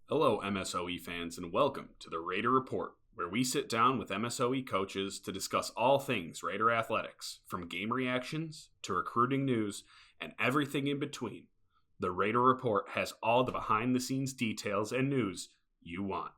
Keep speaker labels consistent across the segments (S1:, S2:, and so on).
S1: Hello, MSOE fans, and welcome to the Raider Report, where we sit down with MSOE coaches to discuss all things Raider athletics, from game reactions to recruiting news and everything in between. The Raider Report has all the behind-the-scenes details and news you want.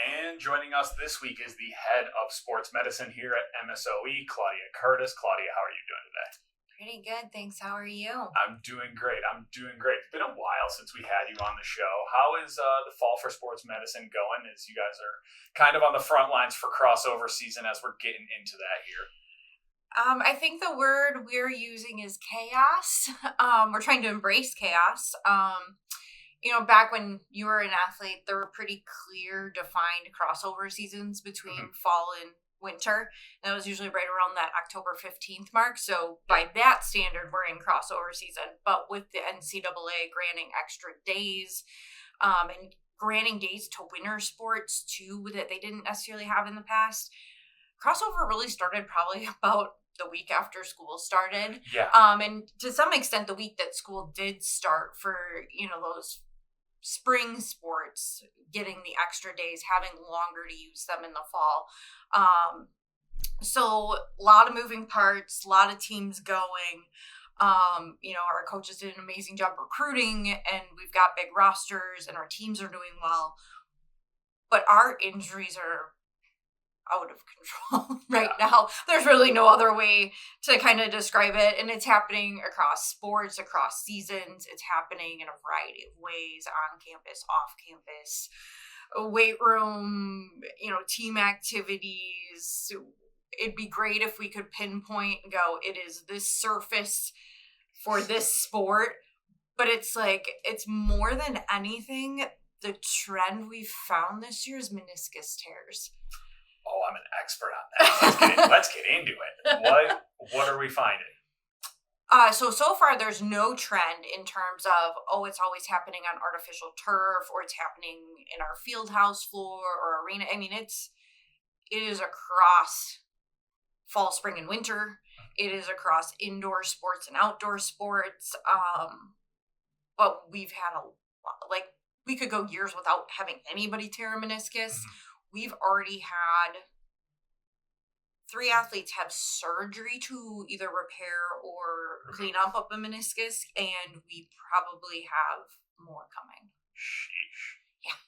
S2: And joining us this week is the head of sports medicine here at MSOE, Claudia Curtis. Claudia, how are you doing today?
S3: Pretty good, thanks. How are you?
S2: I'm doing great. It's been a while since we had you on the show. How is the fall for sports medicine going as you guys are kind of on the front lines for crossover season as we're getting into that here?
S3: I think the word we're using is chaos. We're trying to embrace chaos. Back when you were an athlete, there were pretty clear, defined crossover seasons between fall and winter. And that was usually right around that October 15th mark. So by that standard, we're in crossover season. But with the NCAA granting extra days and granting days to winter sports too that they didn't necessarily have in the past, crossover really started probably about the week after school started.
S2: Yeah.
S3: And to some extent, the week that school did start for, those spring sports, getting the extra days, having longer to use them in the fall. So a lot of moving parts, a lot of teams going. Our coaches did an amazing job recruiting, and we've got big rosters, and our teams are doing well. But our injuries are out of control right now. There's really no other way to kind of describe it. And it's happening across sports, across seasons. It's happening in a variety of ways, on campus, off campus, weight room, team activities. It'd be great if we could pinpoint and go, it is this surface for this sport. But it's more than anything, the trend we've found this year is meniscus tears.
S2: Oh, I'm an expert on that. Let's get into it. What are we finding?
S3: So far there's no trend in terms of, it's always happening on artificial turf, or it's happening in our field house floor or arena. I mean, it is across fall, spring, and winter. It is across indoor sports and outdoor sports. But we've had we could go years without having anybody tear a meniscus. Mm-hmm. We've already had 3 athletes have surgery to either repair or clean up a meniscus, and we probably have more coming.
S2: Sheesh.
S3: Yeah.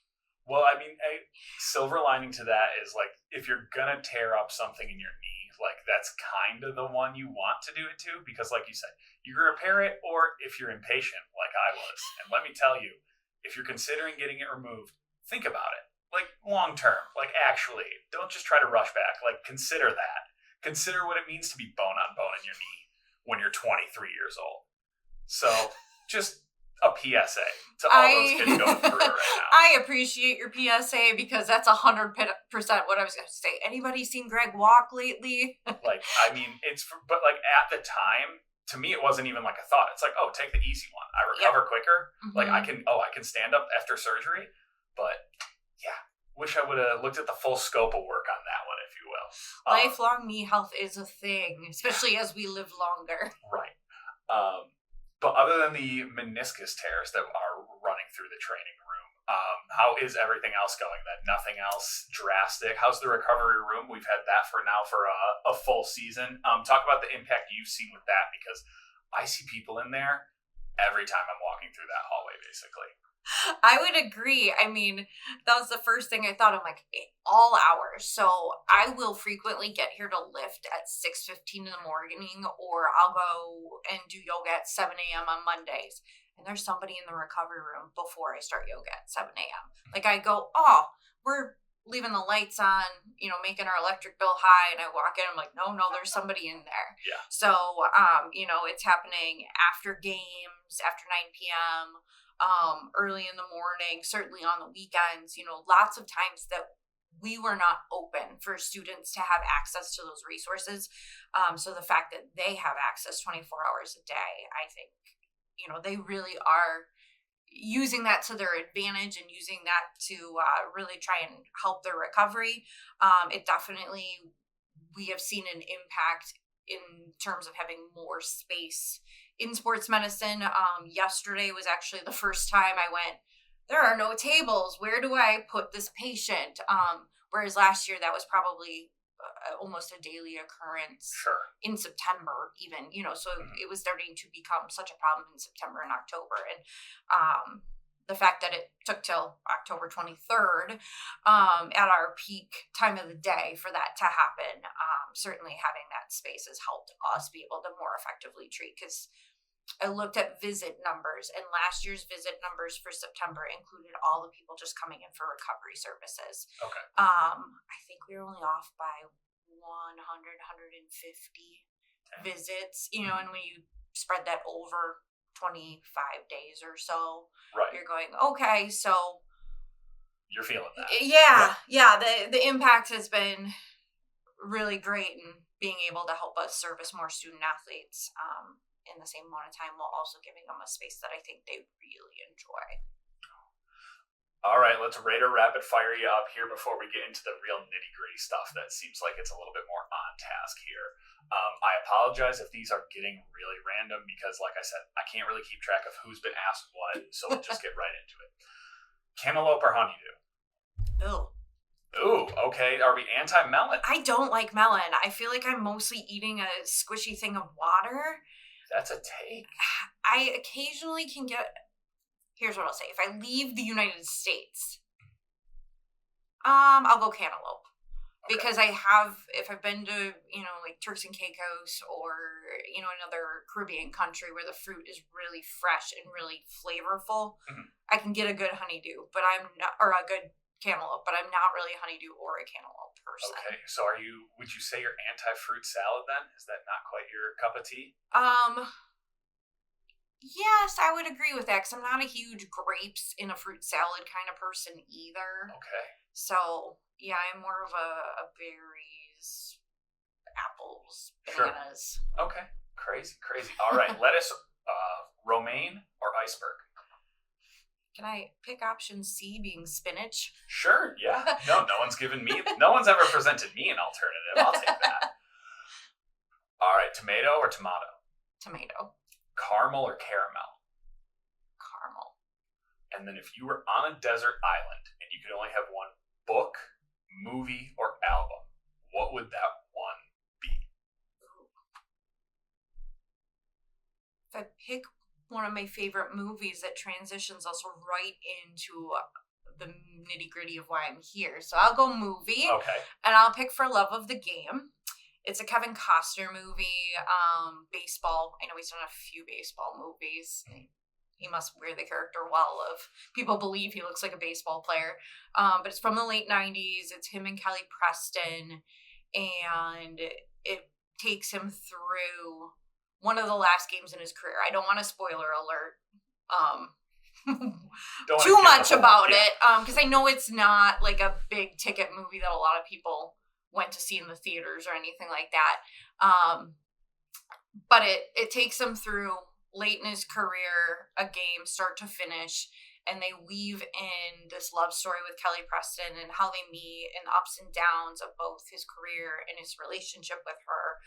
S2: Well, I mean, a silver lining to that is, if you're going to tear up something in your knee, that's kind of the one you want to do it to, because like you said, you can repair it, or if you're impatient like I was. And let me tell you, if you're considering getting it removed, think about it. Long term, actually, don't just try to rush back. Consider that. Consider what it means to be bone on bone in your knee when you're 23 years old. So, just a PSA to all those kids going through it right now.
S3: I appreciate your PSA, because that's 100% what I was going to say. Anybody seen Greg walk lately?
S2: But at the time, to me, it wasn't even a thought. It's take the easy one. I recover quicker. Mm-hmm. I can stand up after surgery, but wish I would have looked at the full scope of work on that one, if you will.
S3: Lifelong knee health is a thing, especially as we live longer.
S2: Right. But other than the meniscus tears that are running through the training room, how is everything else going then? Nothing else drastic? How's the recovery room? We've had that for a full season. Talk about the impact you've seen with that, because I see people in there every time I'm walking through that hallway, basically.
S3: I would agree. I mean, that was the first thing I thought. I'm all hours. So I will frequently get here to lift at 6:15 in the morning, or I'll go and do yoga at 7 a.m. on Mondays. And there's somebody in the recovery room before I start yoga at 7 a.m. I go, we're leaving the lights on, making our electric bill high. And I walk in, I'm no, there's somebody in there.
S2: Yeah.
S3: So, it's happening after games, after 9 p.m., early in the morning, certainly on the weekends, lots of times that we were not open for students to have access to those resources. So the fact that they have access 24 hours a day, I think, they really are using that to their advantage and using that to really try and help their recovery. It definitely, we have seen an impact in terms of having more space in sports medicine. Yesterday was actually the first time I went there are no tables. Where do I put this patient? Whereas last year that was probably almost a daily occurrence.
S2: Sure.
S3: In September even, so
S2: Mhm.
S3: it was starting to become such a problem in September and October. And the fact that it took till October 23rd at our peak time of the day for that to happen, certainly having that space has helped us be able to more effectively treat, because I looked at visit numbers, and last year's visit numbers for September included all the people just coming in for recovery services.
S2: Okay.
S3: I think we were only off by 150 visits, and when you spread that over 25 days or so,
S2: Right.
S3: you're going, okay, so
S2: You're feeling that.
S3: yeah, the impact has been really great in being able to help us service more student athletes in the same amount of time, while also giving them a space that I think they really enjoy.
S2: All right, let's Raider rapid fire you up here before we get into the real nitty gritty stuff that seems like it's a little bit more on task here. I apologize if these are getting really random because, like I said, I can't really keep track of who's been asked what, so we'll just get right into it. Cantaloupe or honeydew?
S3: Ew.
S2: Ooh, okay. Are we anti-melon?
S3: I don't like melon. I feel like I'm mostly eating a squishy thing of water.
S2: That's a take.
S3: I occasionally can get... Here's what I'll say. If I leave the United States, I'll go cantaloupe. Okay. Because if I've been to, like Turks and Caicos or, another Caribbean country where the fruit is really fresh and really flavorful,
S2: mm-hmm.
S3: I can get a good honeydew, or a good cantaloupe, but I'm not really a honeydew or a cantaloupe person.
S2: Okay, so would you say you're anti-fruit salad then? Is that not quite your cup of tea?
S3: Yes, I would agree with that, because I'm not a huge grapes in a fruit salad kind of person either.
S2: Okay.
S3: So, yeah, I'm more of a berries, apples, bananas.
S2: Sure. Okay, crazy. All right, lettuce, romaine or iceberg?
S3: Can I pick option C, being spinach?
S2: Sure, yeah. No one's ever presented me an alternative. I'll take that. All right, tomato or tomato?
S3: Tomato.
S2: Caramel or caramel?
S3: Caramel.
S2: And then if you were on a desert island and you could only have one book, movie, or album, what would that one be?
S3: If I pick one of my favorite movies, that transitions also right into the nitty gritty of why I'm here. So I'll go movie.
S2: Okay.
S3: And I'll pick For Love of the Game. It's a Kevin Costner movie, baseball. I know he's done a few baseball movies. He must wear the character well of people believe he looks like a baseball player. But it's from the late 90s. It's him and Kelly Preston. And it takes him through one of the last games in his career. I don't want a spoiler alert too much about it, because I know it's not like a big ticket movie that a lot of people went to see in the theaters or anything like that. But it takes him through late in his career, a game start to finish, and they weave in this love story with Kelly Preston and how they meet and the ups and downs of both his career and his relationship with her.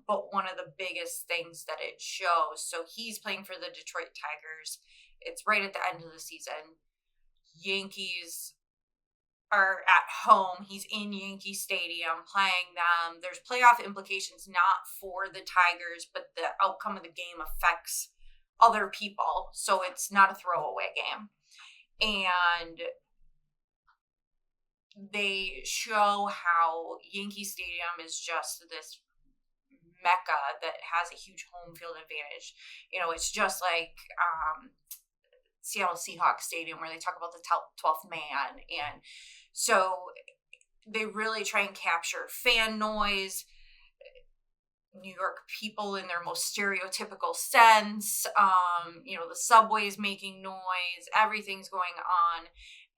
S3: But one of the biggest things that it shows, so he's playing for the Detroit Tigers. It's right at the end of the season. Yankees are at home. He's in Yankee Stadium playing them. There's playoff implications not for the Tigers, but the outcome of the game affects other people. So it's not a throwaway game. And they show how Yankee Stadium is just this mecca that has a huge home field advantage. It's just like Seattle Seahawks Stadium, where they talk about the 12th man. And so they really try and capture fan noise, New York people in their most stereotypical sense. The subway's making noise, everything's going on.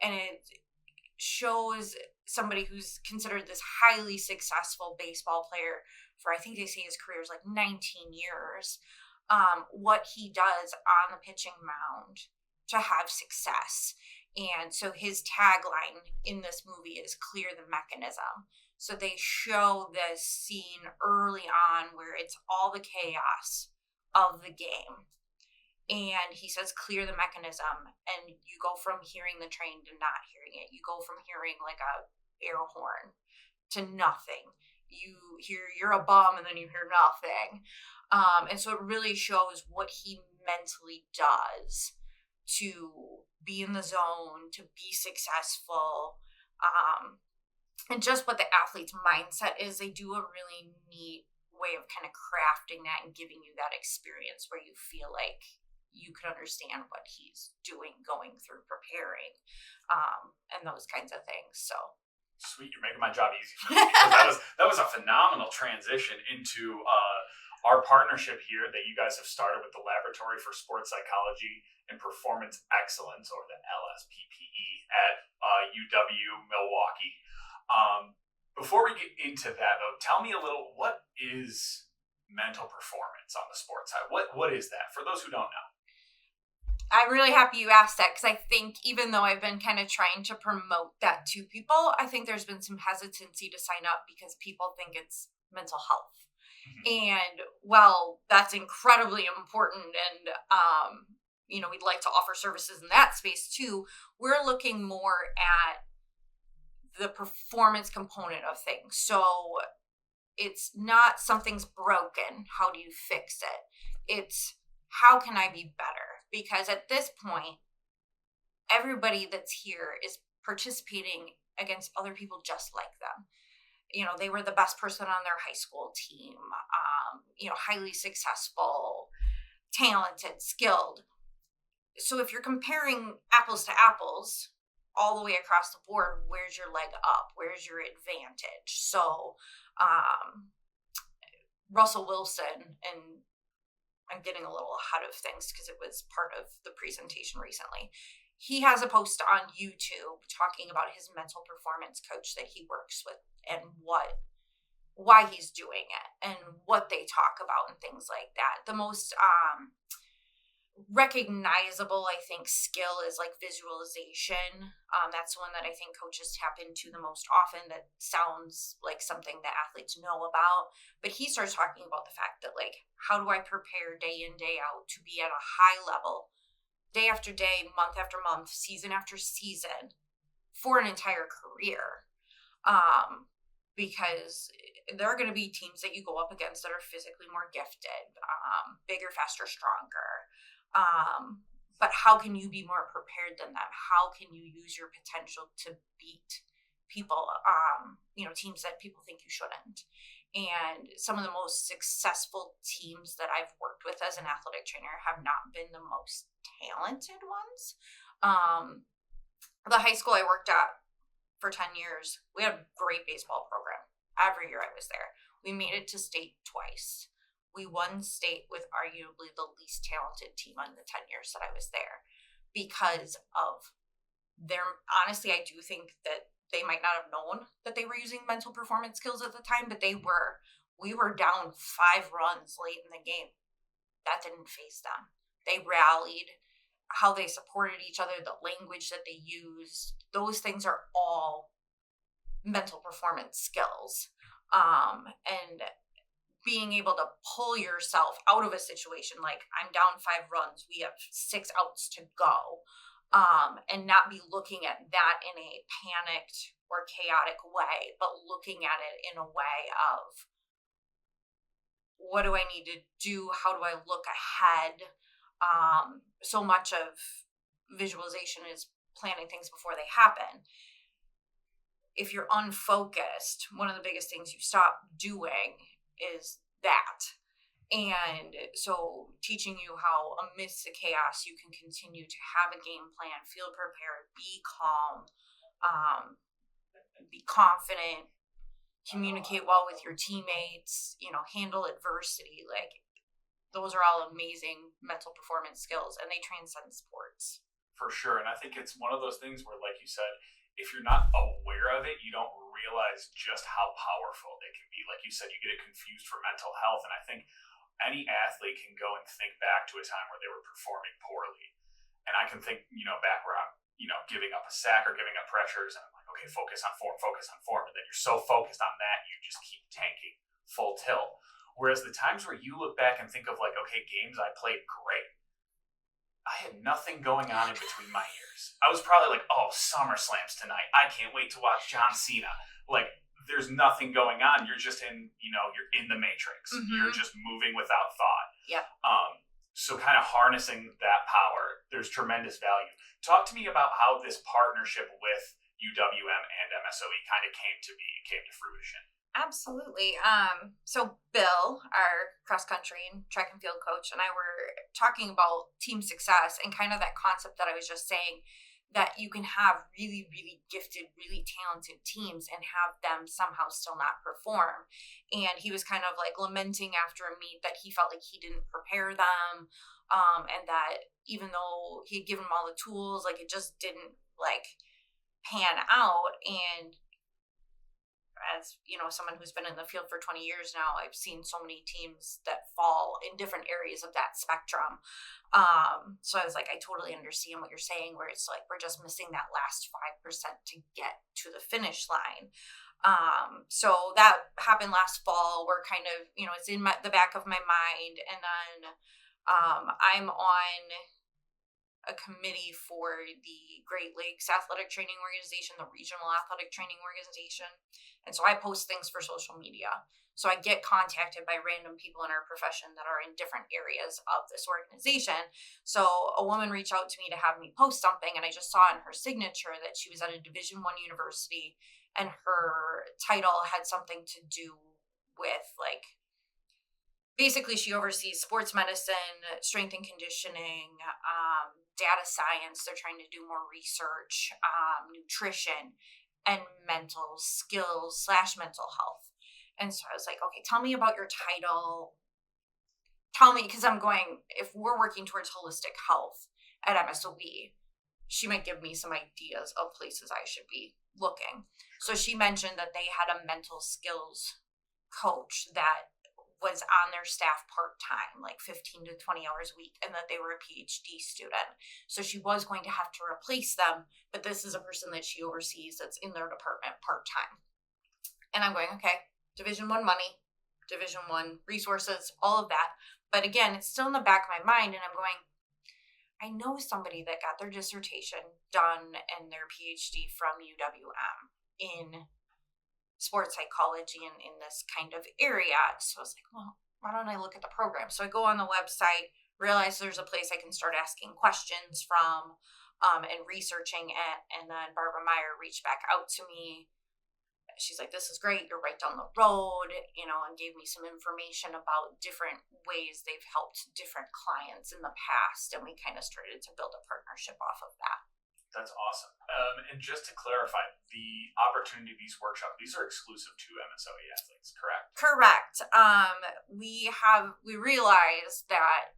S3: And it shows somebody who's considered this highly successful baseball player for, I think they say his career is like 19 years, what he does on the pitching mound to have success. And so his tagline in this movie is "Clear the Mechanism." So they show this scene early on where it's all the chaos of the game. And he says, clear the mechanism. And you go from hearing the train to not hearing it. You go from hearing like a air horn to nothing. You hear you're a bum and then you hear nothing. And so it really shows what he mentally does to be in the zone, to be successful, and just what the athlete's mindset is. They do a really neat way of kind of crafting that and giving you that experience where you feel like you can understand what he's doing, going through, preparing, and those kinds of things. So
S2: sweet, you're making my job easy for me. that was a phenomenal transition into our partnership here that you guys have started with the Laboratory for Sports Psychology and Performance Excellence, or the LSPPE, at UW-Milwaukee. Before we get into that, though, tell me a little, what is mental performance on the sports side? What is that, for those who don't know?
S3: I'm really happy you asked that, because I think even though I've been kind of trying to promote that to people, I think there's been some hesitancy to sign up because people think it's mental health. And well, that's incredibly important. And, we'd like to offer services in that space too. We're looking more at the performance component of things. So it's not something's broken, how do you fix it? It's how can I be better? Because at this point, everybody that's here is participating against other people just like them. They were the best person on their high school team, highly successful, talented, skilled. So if you're comparing apples to apples all the way across the board, where's your leg up? Where's your advantage? So Russell Wilson, and I'm getting a little ahead of things because it was part of the presentation recently. He has a post on YouTube talking about his mental performance coach that he works with and why he's doing it and what they talk about and things like that. The most recognizable, I think, skill is like visualization. That's one that I think coaches tap into the most often. That sounds like something that athletes know about. But he starts talking about the fact that, like, how do I prepare day in, day out to be at a high level, day after day, month after month, season after season, for an entire career. Because there are going to be teams that you go up against that are physically more gifted, bigger, faster, stronger. But how can you be more prepared than them? How can you use your potential to beat people, teams that people think you shouldn't? And some of the most successful teams that I've worked with as an athletic trainer have not been the most talented ones. The high school I worked at for 10 years, we had a great baseball program. Every year I was there. We made it to state twice. We won state with arguably the least talented team in the 10 years that I was there because of honestly, I do think that they might not have known that they were using mental performance skills at the time, but we were down 5 runs late in the game. That didn't faze them. They rallied. How they supported each other, the language that they used, those things are all mental performance skills. And being able to pull yourself out of a situation like, I'm down 5 runs, we have 6 outs to go, and not be looking at that in a panicked or chaotic way, but looking at it in a way of, what do I need to do? How do I look ahead? So much of visualization is planning things before they happen. If you're unfocused, one of the biggest things you stop doing is that. And so teaching you how amidst the chaos, you can continue to have a game plan, feel prepared, be calm, be confident, communicate well with your teammates, handle adversity. Like, those are all amazing mental performance skills, and they transcend sports.
S2: For sure. And I think it's one of those things where, like you said, if you're not aware of it, you don't realize just how powerful they can be. Like you said, you get it confused for mental health. And I think any athlete can go and think back to a time where they were performing poorly. And I can think, back where I'm, giving up a sack or giving up pressures. And I'm like, okay, focus on form. And then you're so focused on that, you just keep tanking full tilt. Whereas the times where you look back and think of, like, okay, games I played great, nothing going on in between my ears. I was probably like, oh, SummerSlam's tonight. I can't wait to watch John Cena. Like, there's nothing going on. You're just in, you're in the Matrix.
S3: Mm-hmm.
S2: You're just moving without thought.
S3: Yep.
S2: So kind of harnessing that power, there's tremendous value. Talk to me about how this partnership with UWM and MSOE kind of came to fruition.
S3: Absolutely. So Bill, our cross country and track and field coach, and I were talking about team success and kind of that concept that I was just saying, that you can have really, really gifted, really talented teams and have them somehow still not perform. And he was kind of like lamenting after a meet that he felt like he didn't prepare them, and that even though he had given them all the tools, like it just didn't like pan out. And as someone who's been in the field for 20 years now, I've seen so many teams that fall in different areas of that spectrum. So I was like, I totally understand what you're saying, where it's like we're just missing that last 5% to get to the finish line. So that happened last fall. We're kind of, it's in the back of my mind. And then I'm on a committee for the Great Lakes Athletic Training Organization, the Regional Athletic Training Organization. And so I post things for social media. So I get contacted by random people in our profession that are in different areas of this organization. So a woman reached out to me to have me post something, and I just saw in her signature that she was at a Division I university, and her title had something to do with basically she oversees sports medicine, strength and conditioning, data science. They're trying to do more research, nutrition, and mental skills / mental health. And so I was like, okay, tell me about your title. Tell me, because I'm going, if we're working towards holistic health at MSOE, she might give me some ideas of places I should be looking. So she mentioned that they had a mental skills coach that was on their staff part-time, like 15 to 20 hours a week, and that they were a PhD student. So she was going to have to replace them, but this is a person that she oversees that's in their department part-time. And I'm going, okay, Division I money, Division I resources, all of that. But again, it's still in the back of my mind, and I'm going, I know somebody that got their dissertation done and their PhD from UWM in sports psychology in this kind of area. So I was like, well, why don't I look at the program? So I go on the website, realize there's a place I can start asking questions from, and researching it. And then Barbara Meyer reached back out to me. She's like, this is great. You're right down the road, and gave me some information about different ways they've helped different clients in the past. And we kind of started to build a partnership off of that.
S2: That's awesome. And just to clarify, the opportunity, these workshops, these are exclusive to MSOE athletes, correct?
S3: Correct. We realized that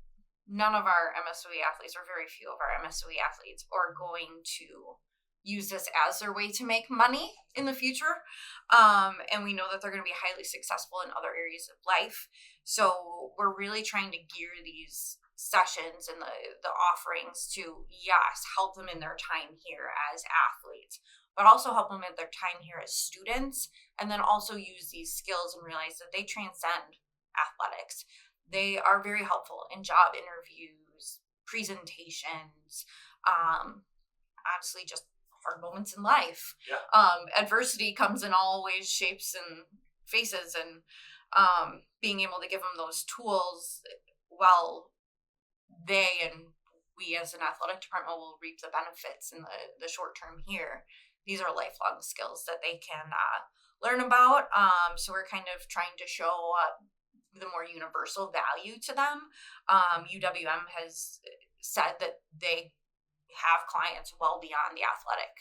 S3: none of our MSOE athletes, or very few of our MSOE athletes, are going to use this as their way to make money in the future. And we know that they're going to be highly successful in other areas of life. So we're really trying to gear these sessions and the offerings to, yes, help them in their time here as athletes, but also help them in their time here as students, and then also use these skills and realize that they transcend athletics. They are very helpful in job interviews, presentations, honestly, just hard moments in life.
S2: Yeah.
S3: Adversity comes in all ways, shapes, and faces, and being able to give them those tools, they and we as an athletic department will reap the benefits in the short term here. These are lifelong skills that they can learn about. So we're kind of trying to show the more universal value to them. UWM has said that they have clients well beyond the athletic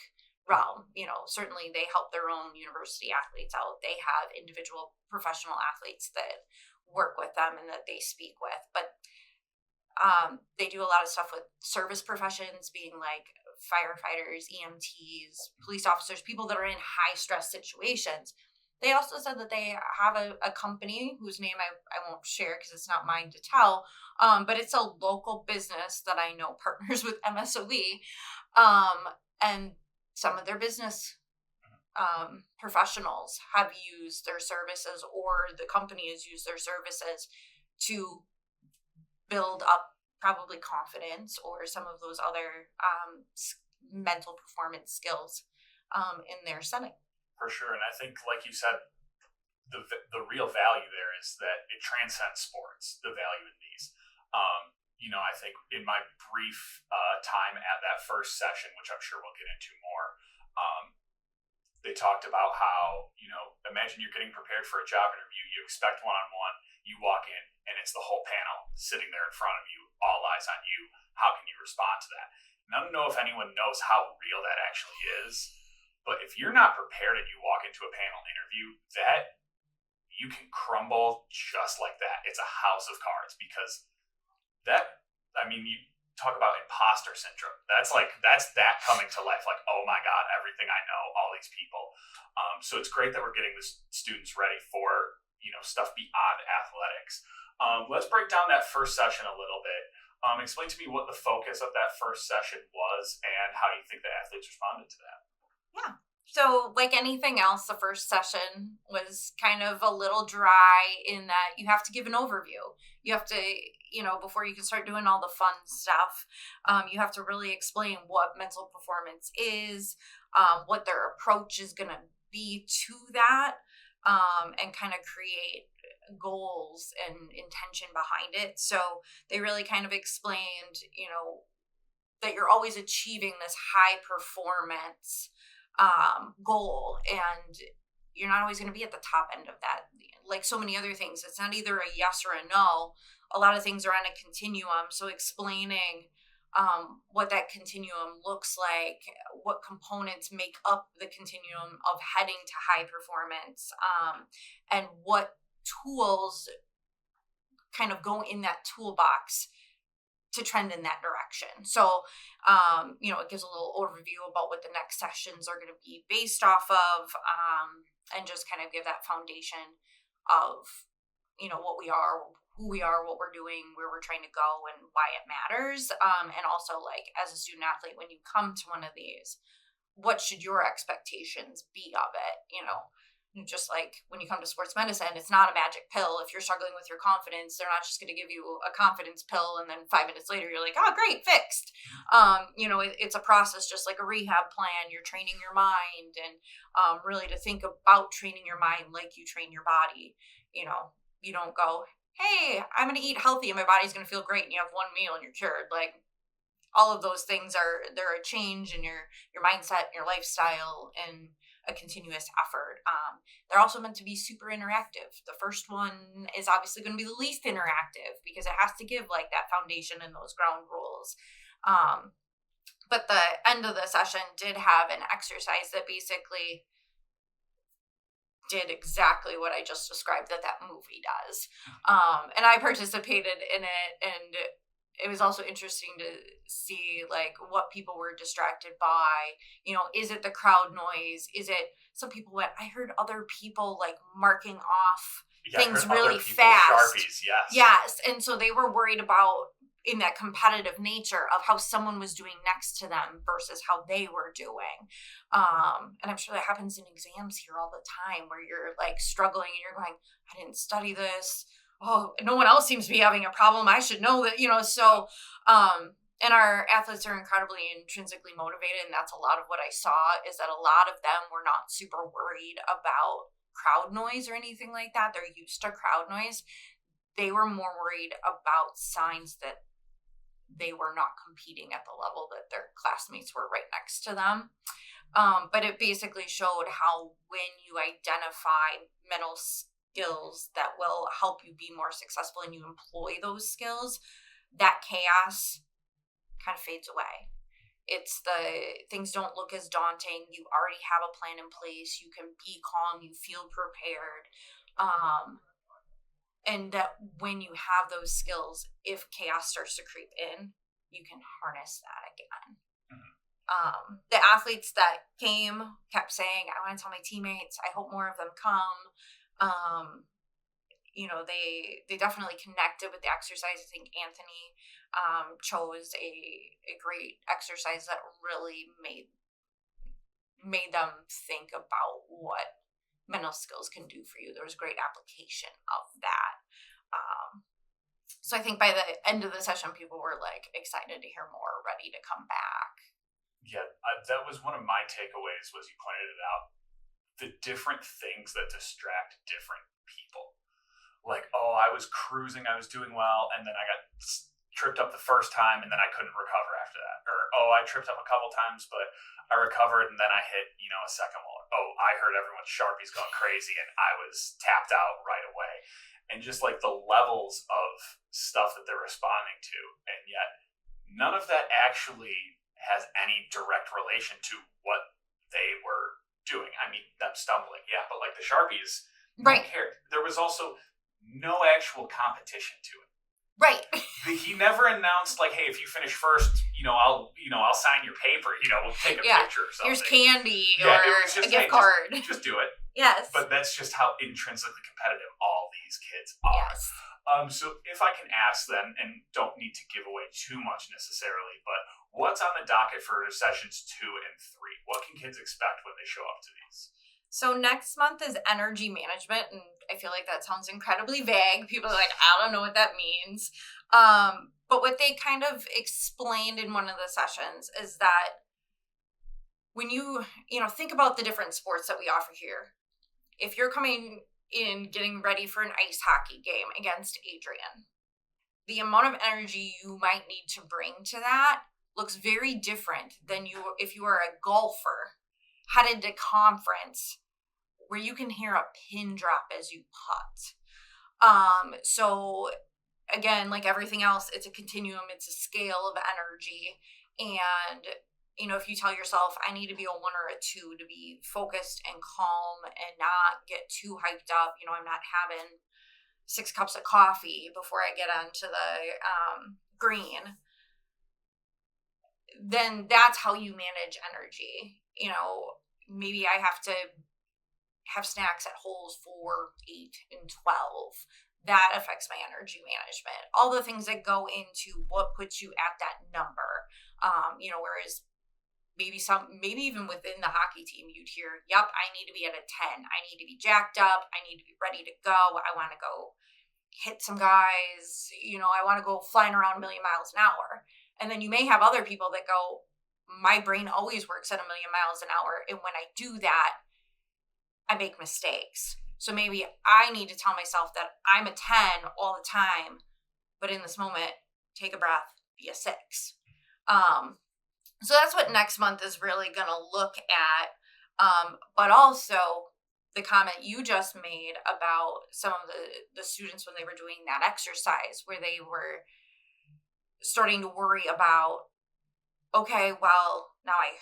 S3: realm. Certainly they help their own university athletes out. They have individual professional athletes that work with them and that they speak with. But they do a lot of stuff with service professions, being like firefighters, EMTs, police officers, people that are in high stress situations. They also said that they have a company whose name I won't share because it's not mine to tell, but it's a local business that I know partners with MSOE, and some of their business professionals have used their services, or the company has used their services to build up probably confidence or some of those other mental performance skills in their setting.
S2: For sure. And I think, like you said, the real value there is that it transcends sports, the value in these. I think in my brief time at that first session, which I'm sure we'll get into more, they talked about how, imagine you're getting prepared for a job interview, you expect one-on-one, you walk in, and it's the whole panel sitting there in front of you, all eyes on you. How can you respond to that? And I don't know if anyone knows how real that actually is, but if you're not prepared and you walk into a panel interview, that you can crumble just like that. It's a house of cards, because you talk about imposter syndrome. That's that coming to life. Like, oh my God, everything I know, all these people. So it's great that we're getting the students ready for, stuff beyond athletics. Let's break down that first session a little bit. Explain to me what the focus of that first session was and how you think the athletes responded to that.
S3: Yeah. So like anything else, the first session was kind of a little dry in that you have to give an overview. You have to, before you can start doing all the fun stuff, you have to really explain what mental performance is, what their approach is going to be to that, and kind of create goals and intention behind it. So they really kind of explained, that you're always achieving this high performance goal, and you're not always going to be at the top end of that. Like so many other things, it's not either a yes or a no. A lot of things are on a continuum. So explaining what that continuum looks like, what components make up the continuum of heading to high performance, and what tools kind of go in that toolbox to trend in that direction. So, it gives a little overview about what the next sessions are going to be based off of, and just kind of give that foundation of, what we are, who we are, what we're doing, where we're trying to go, and why it matters. And also, like, as a student athlete, when you come to one of these, what should your expectations be of it? Just like when you come to sports medicine, it's not a magic pill. If you're struggling with your confidence, they're not just going to give you a confidence pill and then 5 minutes later you're like, oh, great, fixed. It's a process, just like a rehab plan. You're training your mind, and really to think about training your mind like you train your body. You don't go, hey, I'm going to eat healthy and my body's going to feel great, and you have one meal and you're cured. Like, all of those things they're a change in your mindset, your lifestyle, and a continuous effort. They're also meant to be super interactive. The first one is obviously going to be the least interactive because it has to give like that foundation and those ground rules. But the end of the session did have an exercise that basically did exactly what I just described that movie does. And I participated in it, and it was also interesting to see like what people were distracted by. Is it the crowd noise? Is it some people I heard other people like marking off things really fast.
S2: Sharpies, yes.
S3: Yes. And so they were worried about, in that competitive nature of how someone was doing next to them versus how they were doing. And I'm sure that happens in exams here all the time where you're like struggling and you're going, I didn't study this. Oh, no one else seems to be having a problem. I should know that, so, and our athletes are incredibly intrinsically motivated. And that's a lot of what I saw, is that a lot of them were not super worried about crowd noise or anything like that. They're used to crowd noise. They were more worried about signs that they were not competing at the level that their classmates were right next to them. But it basically showed how when you identify mental skills that will help you be more successful and you employ those skills, that chaos kind of fades away. It's the things don't look as daunting. You already have a plan in place. You can be calm. You feel prepared. And that when you have those skills, if chaos starts to creep in, you can harness that again. Mm-hmm. The athletes that came kept saying, I want to tell my teammates, I hope more of them come. They definitely connected with the exercise. I think Anthony chose a great exercise that really made them think about what mental skills can do for you. There was great application of that. So I think by the end of the session, people were like excited to hear more, ready to come back.
S2: Yeah, that was one of my takeaways. Was you pointed it out, the different things that distract different people. Like, oh, I was cruising, I was doing well, and then I got tripped up the first time, and then I couldn't recover after that. Or, oh, I tripped up a couple times, but I recovered, and then I hit, a second wall. Oh, I heard everyone's Sharpies going crazy, and I was tapped out right away. And just like the levels of stuff that they're responding to, and yet none of that actually has any direct relation to what they were doing. I mean, them stumbling, yeah, but like the Sharpies,
S3: right?
S2: Cared. There was also no actual competition to it.
S3: Right.
S2: He never announced like, "Hey, if you finish first, I'll sign your paper. We'll take a picture or something.
S3: Here's candy or
S2: just,
S3: a gift card.
S2: Just do it."
S3: Yes.
S2: But that's just how intrinsically competitive all these kids are.
S3: Yes.
S2: So if I can ask then, and don't need to give away too much necessarily, but what's on the docket for sessions 2 and 3? What can kids expect when they show up to these?
S3: So next month is energy management, and I feel like that sounds incredibly vague. People are like, I don't know what that means. But what they kind of explained in one of the sessions is that when you think about the different sports that we offer here, if you're coming in getting ready for an ice hockey game against Adrian, the amount of energy you might need to bring to that looks very different than if you are a golfer headed to conference where you can hear a pin drop as you putt. So again, like everything else, it's a continuum, it's a scale of energy. And, if you tell yourself, I need to be a 1 or a 2 to be focused and calm and not get too hyped up, I'm not having 6 cups of coffee before I get onto the green, then that's how you manage energy. Maybe I have to have snacks at holes 4, 8, and 12. That affects my energy management. All the things that go into what puts you at that number. Whereas maybe even within the hockey team, you'd hear, yep, I need to be at a 10. I need to be jacked up. I need to be ready to go. I want to go hit some guys. I want to go flying around 1,000,000 miles an hour. And then you may have other people that go, my brain always works at 1,000,000 miles an hour. And when I do that, I make mistakes. So maybe I need to tell myself that I'm a 10 all the time, but in this moment, take a breath, be a 6. So that's what next month is really going to look at. But also the comment you just made about some of the students when they were doing that exercise where they were starting to worry about, okay, well, now I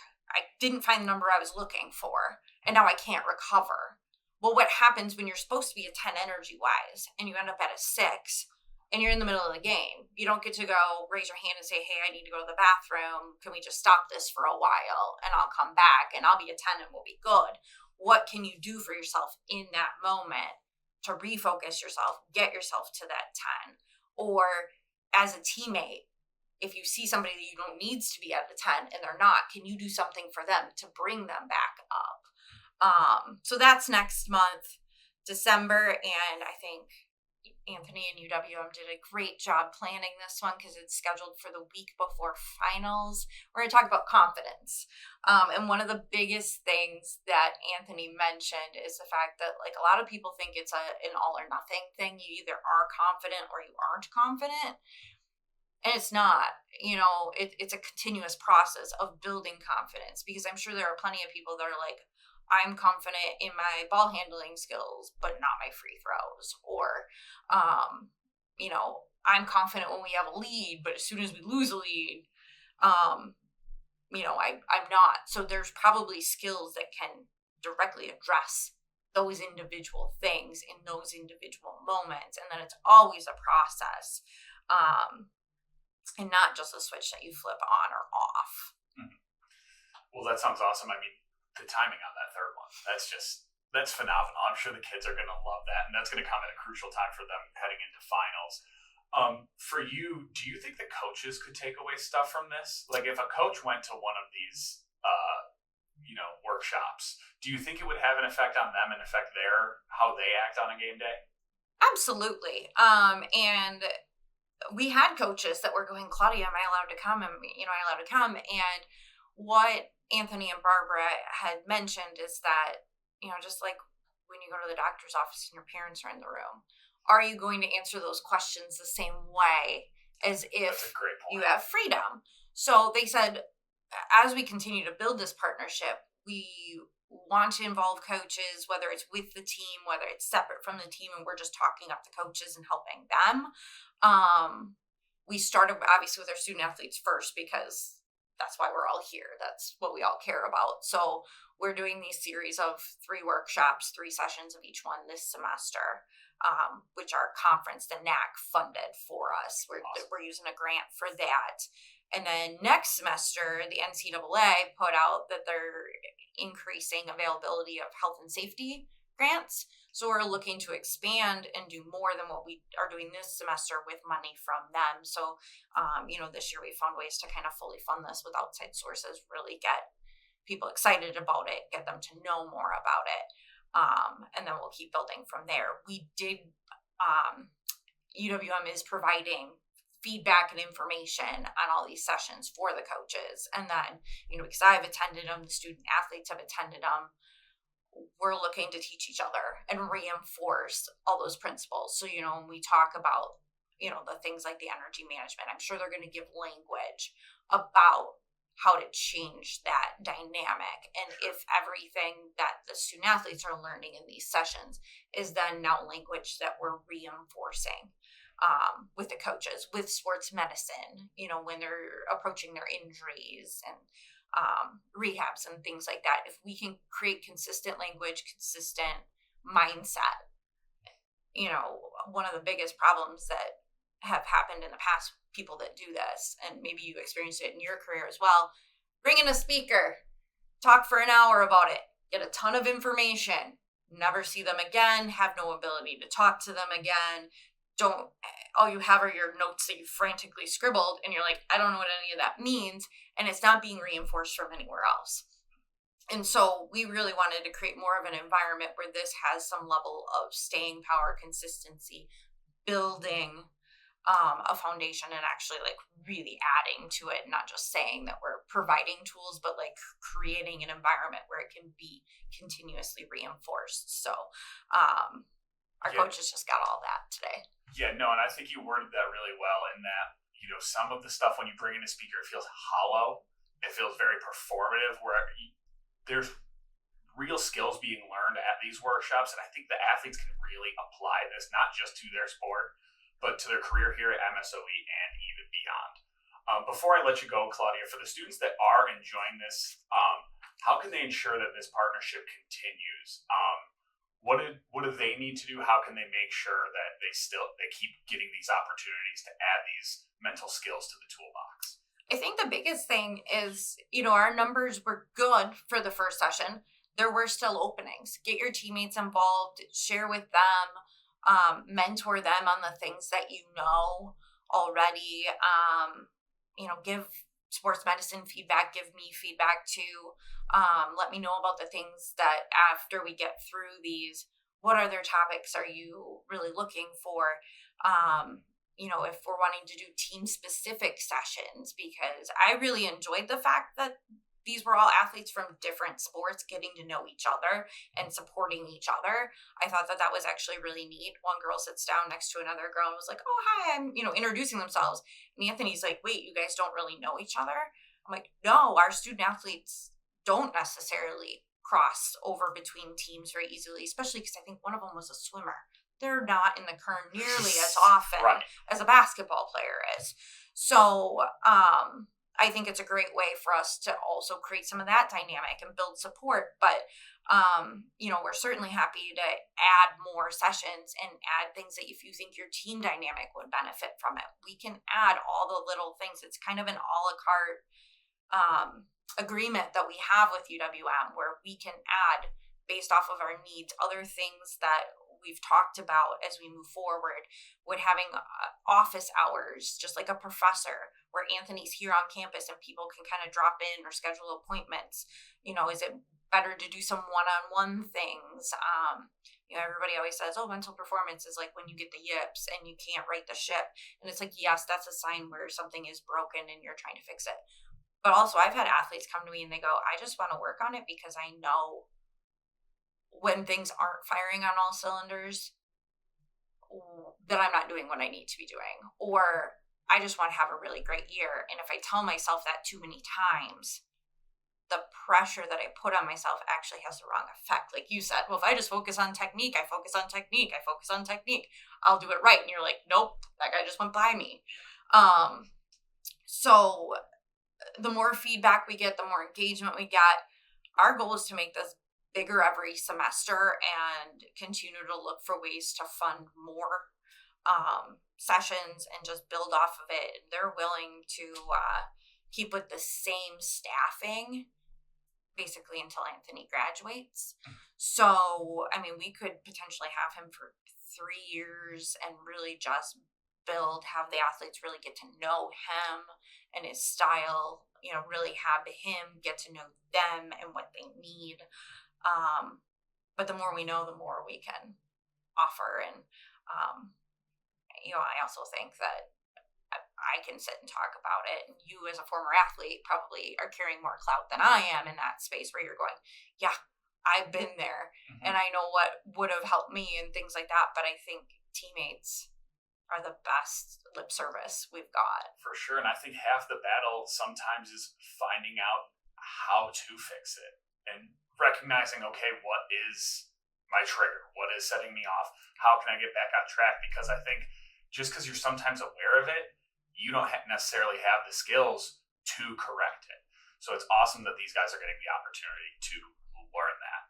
S3: didn't find the number I was looking for, and now I can't recover. Well, what happens when you're supposed to be a 10 energy-wise, and you end up at a 6, and you're in the middle of the game? You don't get to go raise your hand and say, hey, I need to go to the bathroom. Can we just stop this for a while, and I'll come back, and I'll be a 10, and we'll be good. What can you do for yourself in that moment to refocus yourself, get yourself to that 10? Or as a teammate, if you see somebody that you know needs to be at the 10 and they're not, can you do something for them to bring them back up? So that's next month, December, and I think Anthony and UWM did a great job planning this one because it's scheduled for the week before finals. We're going to talk about confidence. And one of the biggest things that Anthony mentioned is the fact that like a lot of people think it's an all or nothing thing. You either are confident or you aren't confident. And it's not, it's a continuous process of building confidence, because I'm sure there are plenty of people that are like, I'm confident in my ball handling skills, but not my free throws. Or, I'm confident when we have a lead, but as soon as we lose a lead, I'm not. So there's probably skills that can directly address those individual things in those individual moments. And then it's always a process. And not just a switch that you flip on or off.
S2: Mm-hmm. Well, that sounds awesome. I mean, the timing on that third one, that's phenomenal. I'm sure the kids are going to love that, and that's going to come at a crucial time for them heading into finals. For you, do you think the coaches could take away stuff from this? Like if a coach went to one of these, workshops, do you think it would have an effect on them and affect how they act on a game day?
S3: Absolutely. And we had coaches that were going, Claudia, am I allowed to come? Am I allowed to come? And what Anthony and Barbara had mentioned is that, just like when you go to the doctor's office and your parents are in the room, are you going to answer those questions the same way as if you have freedom? So they said, as we continue to build this partnership, we want to involve coaches, whether it's with the team, whether it's separate from the team, and we're just talking up the coaches and helping them. We started obviously with our student athletes first because that's why we're all here. That's what we all care about. So we're doing these series of 3 workshops, 3 sessions of each one this semester, which our conference, the NAC, funded for us. We're using a grant for that. And then next semester, the NCAA put out that they're increasing availability of health and safety grants. So we're looking to expand and do more than what we are doing this semester with money from them. So, this year we found ways to kind of fully fund this with outside sources, really get people excited about it, get them to know more about it. And then we'll keep building from there. UWM is providing feedback and information on all these sessions for the coaches. And then, because I've attended them, the student athletes have attended them, we're looking to teach each other and reinforce all those principles. So, when we talk about, the things like the energy management, I'm sure they're going to give language about how to change that dynamic. And if everything that the student athletes are learning in these sessions is then now language that we're reinforcing with the coaches, with sports medicine, when they're approaching their injuries and rehabs and things like that. If we can create consistent language, consistent mindset, one of the biggest problems that have happened in the past, people that do this, and maybe you experienced it in your career as well, bring in a speaker, talk for an hour about it, get a ton of information, never see them again, have no ability to talk to them again. All you have are your notes that you frantically scribbled, and you're like, I don't know what any of that means, and it's not being reinforced from anywhere else. And so we really wanted to create more of an environment where this has some level of staying power, consistency, building a foundation, and actually like really adding to it, not just saying that we're providing tools, but like creating an environment where it can be continuously reinforced. So our coaches just got all that today.
S2: Yeah, no, and I think you worded that really well in that, some of the stuff when you bring in a speaker, it feels hollow. It feels very performative, where there's real skills being learned at these workshops. And I think the athletes can really apply this, not just to their sport, but to their career here at MSOE and even beyond. Before I let you go, Claudia, for the students that are enjoying this, how can they ensure that this partnership continues? What do they need to do? How can they make sure that they keep getting these opportunities to add these mental skills to the toolbox?
S3: I think the biggest thing is, our numbers were good for the first session. There were still openings. Get your teammates involved, share with them, mentor them on the things that you know already. Give sports medicine feedback, give me feedback too. Let me know about the things that after we get through these, what other topics are you really looking for? If we're wanting to do team specific sessions, because I really enjoyed the fact that these were all athletes from different sports getting to know each other and supporting each other. I thought that was actually really neat. One girl sits down next to another girl and was like, oh, hi, I'm, introducing themselves. And Anthony's like, wait, you guys don't really know each other? I'm like, no, our student athletes don't necessarily cross over between teams very easily, especially because I think one of them was a swimmer. They're not in the current nearly as often as a basketball player is. So, I think it's a great way for us to also create some of that dynamic and build support. But, we're certainly happy to add more sessions and add things that if you think your team dynamic would benefit from it, we can add all the little things. It's kind of an a la carte agreement that we have with UWM where we can add based off of our needs, other things that we've talked about as we move forward, with having office hours, just like a professor, where Anthony's here on campus and people can kind of drop in or schedule appointments. Is it better to do some one-on-one things. Everybody always says, oh, mental performance is like when you get the yips and you can't right the ship. And it's like, yes, that's a sign where something is broken and you're trying to fix it. But also I've had athletes come to me and they go, I just want to work on it because I know when things aren't firing on all cylinders that I'm not doing what I need to be doing. Or I just want to have a really great year. And if I tell myself that too many times, the pressure that I put on myself actually has the wrong effect. Like you said, well, if I just focus on technique, I'll do it right. And you're like, nope, that guy just went by me. So the more feedback we get, the more engagement we get. Our goal is to make this bigger every semester and continue to look for ways to fund more sessions and just build off of it. And they're willing to keep with the same staffing basically until Anthony graduates. So, I mean, we could potentially have him for 3 years and really just have the athletes really get to know him and his style, really have him get to know them and what they need. But the more we know, the more we can offer. And, I also think that I can sit and talk about it. And you as a former athlete probably are carrying more clout than I am in that space where you're going, yeah, I've been there and I know what would have helped me and things like that. But I think teammates are the best lip service we've got.
S2: For sure. And I think half the battle sometimes is finding out how to fix it and recognizing, okay, what is my trigger? What is setting me off? How can I get back on track? Because I think just because you're sometimes aware of it, you don't necessarily have the skills to correct it. So it's awesome that these guys are getting the opportunity to learn that.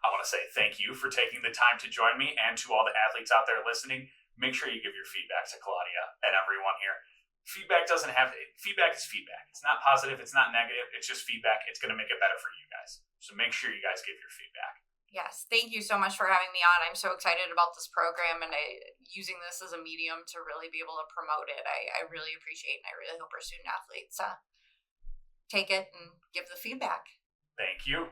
S2: I want to say thank you for taking the time to join me, and to all the athletes out there listening, make sure you give your feedback to Claudia and everyone here. Feedback is feedback. It's not positive. It's not negative. It's just feedback. It's going to make it better for you guys. So make sure you guys give your feedback.
S3: Yes, thank you so much for having me on. I'm so excited about this program and using this as a medium to really be able to promote it. I really appreciate it, and I really hope our student athletes take it and give the feedback.
S2: Thank you.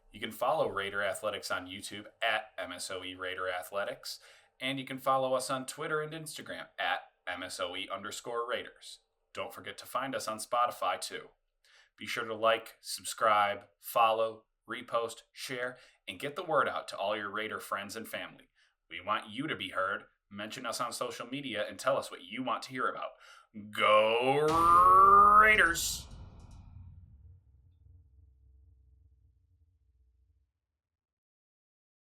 S1: You can follow Raider Athletics on YouTube at MSOE Raider Athletics, and you can follow us on Twitter and Instagram at MSOE_Raiders. Don't forget to find us on Spotify too. Be sure to like, subscribe, follow, repost, share, and get the word out to all your Raider friends and family. We want you to be heard. Mention us on social media and tell us what you want to hear about. Go Raiders!